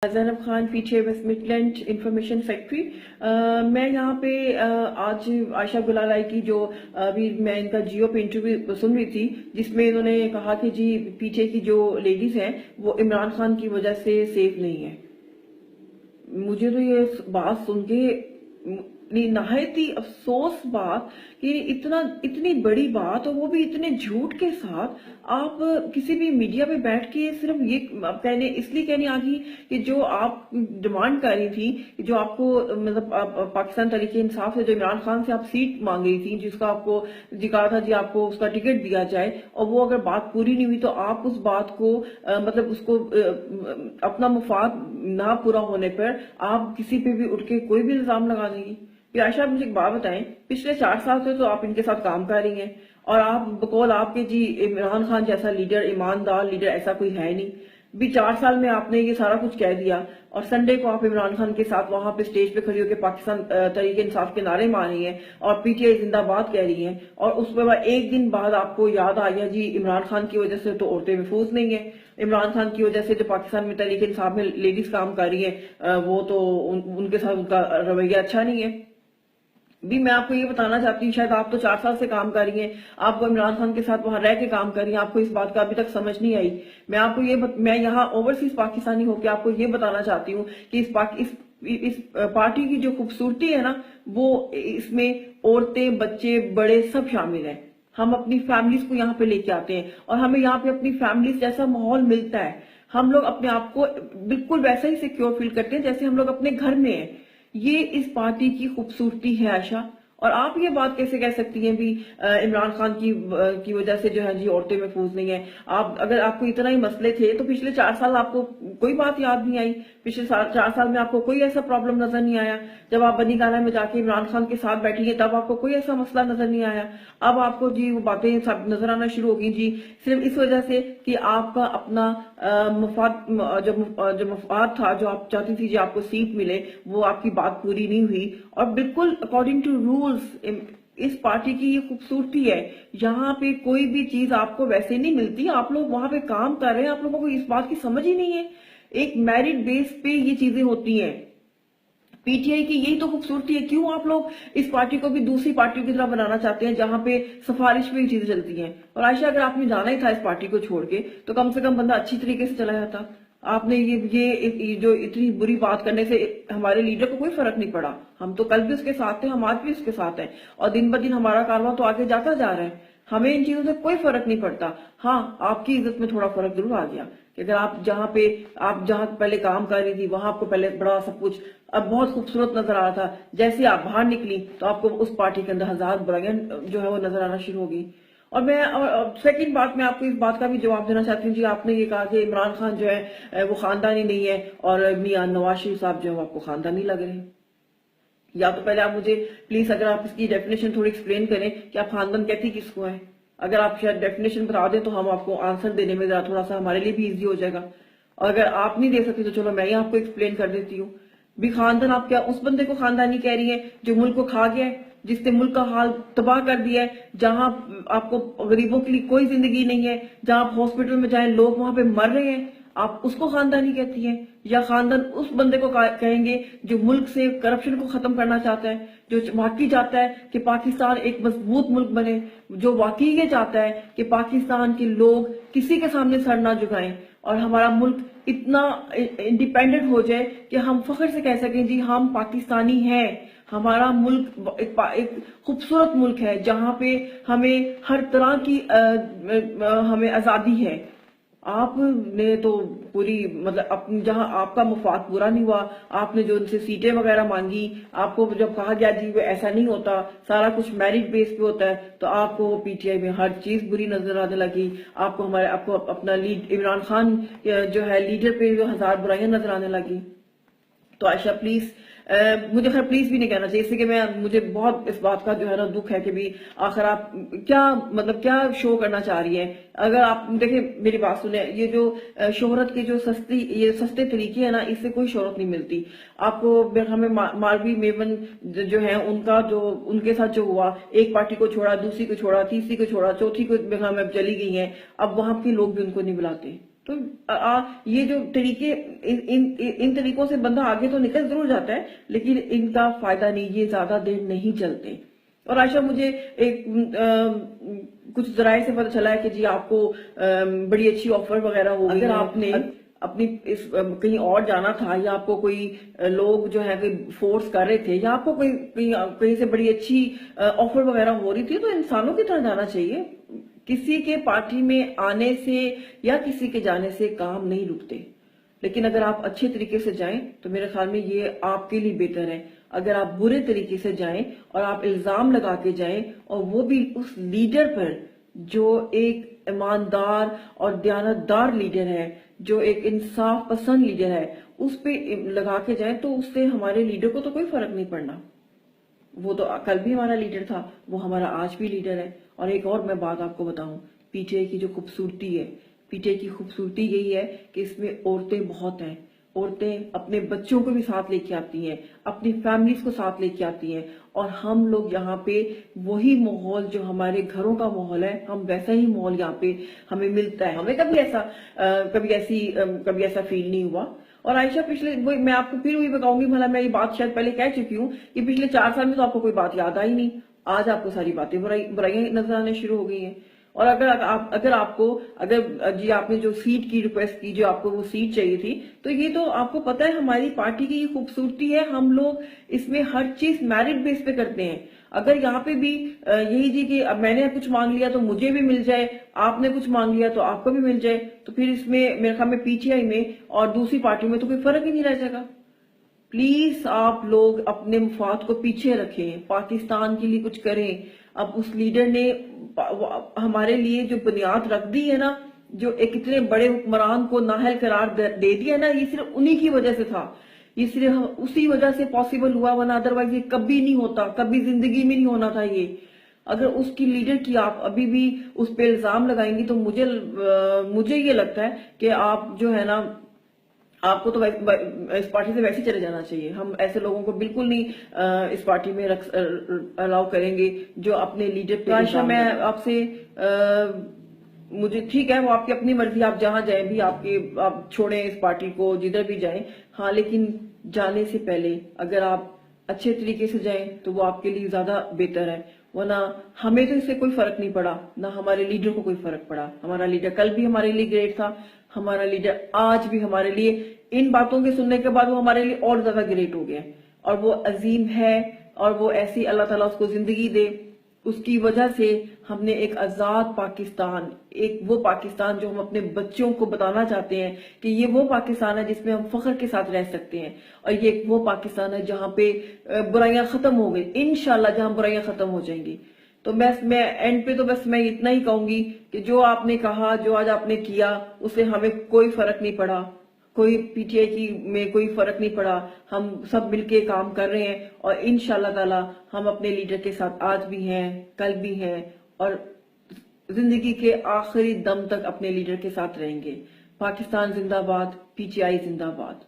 زینب خان پیچھے waste Midland information factory. میں یہاں پہ آج عائشہ گلالائی کی جو ابھی میں ان کا جیو پہ انٹرویو سن رہی تھی جس میں انہوں نے کہا کہ جی پیچھے کی جو لیڈیز ہیں وہ عمران خان کی وجہ سے سیف نہیں ہیں. مجھے تو یہ بات سن کے نہایت ہی افسوس بات کہ اتنی بڑی بات اور وہ بھی اتنے جھوٹ کے ساتھ آپ کسی بھی میڈیا پہ بیٹھ کے صرف یہ کہنے اس لیے کہنے آگی کہ جو آپ ڈیمانڈ کر رہی تھی جو آپ کو مطلب پاکستان تحریک انصاف سے جو عمران خان سے آپ سیٹ مانگ رہی تھی جس کا آپ کو کہا تھا جی آپ کو اس کا ٹکٹ دیا جائے اور وہ اگر بات پوری نہیں ہوئی تو آپ اس بات کو مطلب اس کو اپنا مفاد نہ پورا ہونے پر آپ کسی پہ بھی اٹھ کے کوئی بھی الزام لگا دیں گی. پھر عائشہ مجھے ایک بات بتائیں, پچھلے 4 سال سے تو آپ ان کے ساتھ کام کر رہی ہیں اور آپ بقول آپ کے جی عمران خان جیسا لیڈر ایماندار لیڈر ایسا کوئی ہے نہیں. بھی 4 سال میں آپ نے یہ سارا کچھ کہہ دیا اور سنڈے کو آپ عمران خان کے ساتھ وہاں پہ سٹیج پہ کھڑی ہو کے پاکستان تحریک انصاف کے نعرے مار رہی ہیں اور پی ٹی آئی زندہ باد کہہ رہی ہیں اور اس پہ ایک دن بعد آپ کو یاد آ گیا جی عمران خان کی وجہ سے تو عورتیں محفوظ نہیں ہیں, عمران خان کی وجہ سے جو پاکستان میں تحریک انصاف میں لیڈیز کام کر رہی ہیں وہ تو ان کے ساتھ ان کا رویہ اچھا نہیں ہے. بھی میں آپ کو یہ بتانا چاہتی ہوں شاید آپ تو 4 سال سے کام کر رہی ہیں, آپ کو عمران خان کے ساتھ وہاں رہ کے کام کر رہی ہیں, آپ کو اس بات کا ابھی تک سمجھ نہیں آئی. میں آپ کو میں یہاں اوورسیز پاکستانی ہو کے آپ کو یہ بتانا چاہتی ہوں کہ اس پارٹی کی جو خوبصورتی ہے نا وہ اس میں عورتیں بچے بڑے سب شامل ہیں. ہم اپنی فیملیز کو یہاں پہ لے کے آتے ہیں اور ہمیں یہاں پہ اپنی فیملیز جیسا ماحول ملتا ہے. ہم لوگ اپنے آپ کو بالکل ویسا ہی سیکیور فیل کرتے ہیں جیسے ہم لوگ اپنے گھر میں ہیں. یہ اس پارٹی کی خوبصورتی ہے عائشہ. اور آپ یہ بات کیسے کہہ سکتی ہیں بھی عمران خان کی وجہ سے جو ہے جی عورتیں محفوظ نہیں ہیں. اگر آپ کو اتنا ہی مسئلے تھے تو پچھلے 4 سال آپ کو کوئی بات یاد نہیں آئی, پچھلے 4 سال میں آپ کو کوئی ایسا پرابلم نظر نہیں آیا. جب آپ بنی گانا میں جا کے عمران خان کے ساتھ بیٹھی ہیں تب آپ کو کوئی ایسا مسئلہ نظر نہیں آیا. اب آپ کو جی وہ باتیں سب نظر آنا شروع ہو گئی جی صرف اس وجہ سے کہ آپ کا اپنا مفاد جو مفاد تھا جو آپ چاہتی تھی جی آپ کو سیٹ ملے وہ آپ کی بات پوری نہیں ہوئی. اور بالکل اکارڈنگ ٹو رولز اس پارٹی کی یہ خوبصورتی ہے, یہاں پہ کوئی بھی چیز آپ کو ویسے نہیں ملتی. آپ لوگ وہاں پہ کام کر رہے ہیں, آپ لوگوں کو اس بات کی سمجھ ہی نہیں ہے. ایک میرٹ بیس پہ یہ چیزیں ہوتی ہیں. پی ٹی آئی کی یہی تو خوبصورتی ہے. کیوں آپ لوگ اس پارٹی کو بھی دوسری پارٹیوں کی طرح بنانا چاہتے ہیں جہاں پہ سفارش پہ یہ چیزیں چلتی ہیں. اور عائشہ اگر آپ نے جانا ہی تھا اس پارٹی کو چھوڑ کے تو کم سے کم بندہ اچھی طریقے سے چلا جاتا. آپ نے یہ جو اتنی بری بات کرنے سے ہمارے لیڈر کو کوئی فرق نہیں پڑا. ہم تو کل بھی اس کے ساتھ تھے, ہم آج بھی اس کے ساتھ ہیں اور دن بدن ہمارا کارواں تو آگے جاتا جا رہا ہے. ہمیں ان چیزوں سے کوئی فرق نہیں پڑتا. ہاں آپ کی عزت میں تھوڑا فرق ضرور آ گیا کہ اگر آپ جہاں پہلے کام کر رہی تھی وہاں آپ کو پہلے بڑا سب کچھ اب بہت خوبصورت نظر آ رہا تھا, جیسے آپ باہر نکلی تو آپ کو اس پارٹی کے اندر 1000 برائیاں جو ہے وہ نظر آنا شروع ہو گئی. اور سیکنڈ بات میں آپ کو اس بات کا بھی جواب دینا چاہتی ہوں جی آپ نے یہ کہا کہ عمران خان جو ہے وہ خاندانی نہیں ہے اور میاں نواز شریف صاحب جو ہے وہ آپ کو خاندانی لگ رہے ہیں. یا تو پہلے آپ مجھے پلیز اگر آپ اس کی ڈیفینیشن تھوڑی ایکسپلین کریں کہ آپ خاندان کہتی کس کو ہے. اگر آپ شاید ڈیفینیشن بتا دیں تو ہم آپ کو آنسر دینے میں تھوڑا سا ہمارے لیے بھی ایزی ہو جائے گا. اور اگر آپ نہیں دے سکتے تو چلو میں ہی آپ کو ایکسپلین کر دیتی ہوں. بھی خاندان آپ کیا اس بندے کو خاندانی کہہ رہی ہیں جو ملک کو کھا گیا ہے, جس نے ملک کا حال تباہ کر دیا ہے, جہاں آپ کو غریبوں کے لیے کوئی زندگی نہیں ہے, جہاں آپ ہاسپٹل میں جائیں لوگ وہاں پہ مر رہے ہیں, آپ اس کو خاندانی کہتی ہیں؟ یا خاندان اس بندے کو کہیں گے جو ملک سے کرپشن کو ختم کرنا چاہتا ہے, جو واقعی چاہتا ہے کہ پاکستان ایک مضبوط ملک بنے, جو واقعی یہ چاہتا ہے کہ پاکستان کے لوگ کسی کے سامنے سر نہ جھکائیں اور ہمارا ملک اتنا انڈیپینڈنٹ ہو جائے کہ ہم فخر سے کہہ سکیں جی ہم پاکستانی ہیں. ہمارا ملک ایک خوبصورت ملک ہے جہاں پہ ہمیں ہر طرح کی ہمیں آزادی ہے. آپ نے تو پوری مطلب جہاں آپ کا مفاد پورا نہیں ہوا, آپ نے جو ان سے سیٹیں وغیرہ مانگی, آپ کو جب کہا گیا جی وہ ایسا نہیں ہوتا, سارا کچھ میرٹ بیس پہ ہوتا ہے, تو آپ کو پی ٹی آئی میں ہر چیز بری نظر آنے لگی. آپ کو اپنا عمران خان جو ہے لیڈر پہ جو 1000 برائیاں نظر آنے لگی. تو عائشہ پلیز مجھے خیر پلیز بھی نہیں کہنا چاہیے, اس لیے کہ مجھے بہت اس بات کا جو ہے نا دکھ ہے کہ بھی آخر آپ کیا شو کرنا چاہ رہی ہیں. اگر آپ دیکھیں میری بات سنیں, یہ جو شہرت کے جو سستے طریقے ہیں نا اس سے کوئی شہرت نہیں ملتی. آپ کو ہمیں ماروی میمن جو ہیں ان کے ساتھ جو ہوا, ایک پارٹی کو چھوڑا, دوسری کو چھوڑا, تیسری کو چھوڑا, چوتھی کو ہمیں چلی گئی ہیں, اب وہاں کے لوگ بھی ان کو نہیں بلاتے. تو یہ جو طریقے ان طریقوں سے بندہ آگے تو نکل ضرور جاتا ہے، لیکن ان کا فائدہ نہیں، یہ زیادہ دیر نہیں چلتے۔ اور عائشہ مجھے ایک کچھ ذرائع سے پتہ چلا ہے کہ جی آپ کو بڑی اچھی آفر وغیرہ ہو گئی، اگر آپ نے اپنی کہیں اور جانا تھا، یا آپ کو کوئی لوگ جو ہے فورس کر رہے تھے، یا آپ کو کہیں سے بڑی اچھی آفر وغیرہ ہو رہی تھی، تو انسانوں کی طرح جانا چاہیے۔ کسی کے پارٹی میں آنے سے یا کسی کے جانے سے کام نہیں رکتے، لیکن اگر آپ اچھے طریقے سے جائیں تو میرے خیال میں یہ آپ کے لیے بہتر ہے۔ اگر آپ برے طریقے سے جائیں اور آپ الزام لگا کے جائیں، اور وہ بھی اس لیڈر پر جو ایک ایماندار اور دیانتدار لیڈر ہے، جو ایک انصاف پسند لیڈر ہے، اس پہ لگا کے جائیں، تو اس سے ہمارے لیڈر کو تو کوئی فرق نہیں پڑنا۔ وہ تو کل بھی ہمارا لیڈر تھا، وہ ہمارا آج بھی لیڈر ہے۔ اور ایک اور میں بات آپ کو بتاؤں، پی ٹی آئی کی جو خوبصورتی ہے، پی ٹی آئی کی خوبصورتی یہی ہے کہ اس میں عورتیں بہت ہیں۔ عورتیں اپنے بچوں کو بھی ساتھ لے کے آتی ہیں، اپنی فیملیز کو ساتھ لے کے آتی ہیں، اور ہم لوگ یہاں پہ وہی ماحول جو ہمارے گھروں کا ماحول ہے، ہم ویسا ہی ماحول یہاں پہ ہمیں ملتا ہے۔ ہمیں کبھی ایسا فیل نہیں ہوا۔ اور عائشہ میں آپ کو پھر وہی بتاؤں گی، بھلا میں یہ بات شاید پہلے کہہ چکی ہوں کہ پچھلے 4 سال میں تو آپ کو کوئی بات یاد آئی نہیں، آج آپ کو ساری باتیں برائیاں نظر آنے شروع ہو گئی ہیں۔ اور اگر جی آپ نے جو سیٹ کی ریکویسٹ کی، جو آپ کو وہ سیٹ چاہیے تھی، تو یہ تو آپ کو پتہ ہے ہماری پارٹی کی یہ خوبصورتی ہے، ہم لوگ اس میں ہر چیز میرٹ بیس پہ کرتے ہیں۔ اگر یہاں پہ بھی یہی جی کہ اب میں نے کچھ مانگ لیا تو مجھے بھی مل جائے، آپ نے کچھ مانگ لیا تو آپ کو بھی مل جائے، تو پھر اس میں میرے خیال میں پی ٹی آئی میں اور دوسری پارٹیوں میں تو کوئی فرق ہی نہیں رہ جائے گا۔ پلیز آپ لوگ اپنے مفاد کو پیچھے رکھیں، پاکستان کے لیے کچھ کریں۔ اب اس لیڈر نے ہمارے لیے جو بنیاد رکھ دی ہے نا، جو ایک اتنے بڑے حکمران کو نااہل قرار دے دیا نا، یہ صرف انہی کی وجہ سے تھا، یہ صرف اسی وجہ سے پاسبل ہوا، ورنہ ادروائز یہ کبھی نہیں ہوتا، کبھی زندگی میں نہیں ہونا تھا یہ۔ اگر اس کی لیڈر کی آپ ابھی بھی اس پہ الزام لگائیں گی تو مجھے یہ لگتا ہے کہ آپ جو ہے نا، آپ کو تو اس پارٹی سے ویسے چلے جانا چاہیے۔ ہم ایسے لوگوں کو بالکل نہیں اس پارٹی میں الاؤ کریں گے جو اپنے لیڈر پہ۔ عائشہ میں آپ سے مجھے ٹھیک ہے، وہ آپ کی اپنی مرضی، آپ جہاں جائیں بھی، آپ چھوڑیں اس پارٹی کو، جدھر بھی جائیں، ہاں، لیکن جانے سے پہلے اگر آپ اچھے طریقے سے جائیں تو وہ آپ کے لیے زیادہ بہتر ہے۔ ورنہ ہمیں تو اس سے کوئی فرق نہیں پڑا، نہ ہمارے لیڈر کو کوئی فرق پڑا۔ ہمارا لیڈر کل بھی ہمارے لیے گریٹ تھا، ہمارا لیڈر آج بھی ہمارے لیے، ان باتوں کے سننے کے بعد وہ ہمارے لیے اور زیادہ گریٹ ہو گیا، اور وہ عظیم ہے، اور وہ ایسی اللہ تعالیٰ اس کو زندگی دے۔ اس کی وجہ سے ہم نے ایک آزاد پاکستان، ایک وہ پاکستان جو ہم اپنے بچوں کو بتانا چاہتے ہیں کہ یہ وہ پاکستان ہے جس میں ہم فخر کے ساتھ رہ سکتے ہیں، اور یہ ایک وہ پاکستان ہے جہاں پہ برائیاں ختم ہو گئی، انشاءاللہ جہاں برائیاں ختم ہو جائیں گی۔ تو میں اینڈ پہ تو بس میں اتنا ہی کہوں گی کہ جو آپ نے کہا، جو آج آپ نے کیا، اس سے ہمیں کوئی فرق نہیں پڑا، کوئی پی ٹی آئی میں کوئی فرق نہیں پڑا۔ ہم سب مل کے کام کر رہے ہیں، اور انشاءاللہ تعالی ہم اپنے لیڈر کے ساتھ آج بھی ہیں، کل بھی ہیں، اور زندگی کے آخری دم تک اپنے لیڈر کے ساتھ رہیں گے۔ پاکستان زندہ باد، پی ٹی آئی زندہ باد۔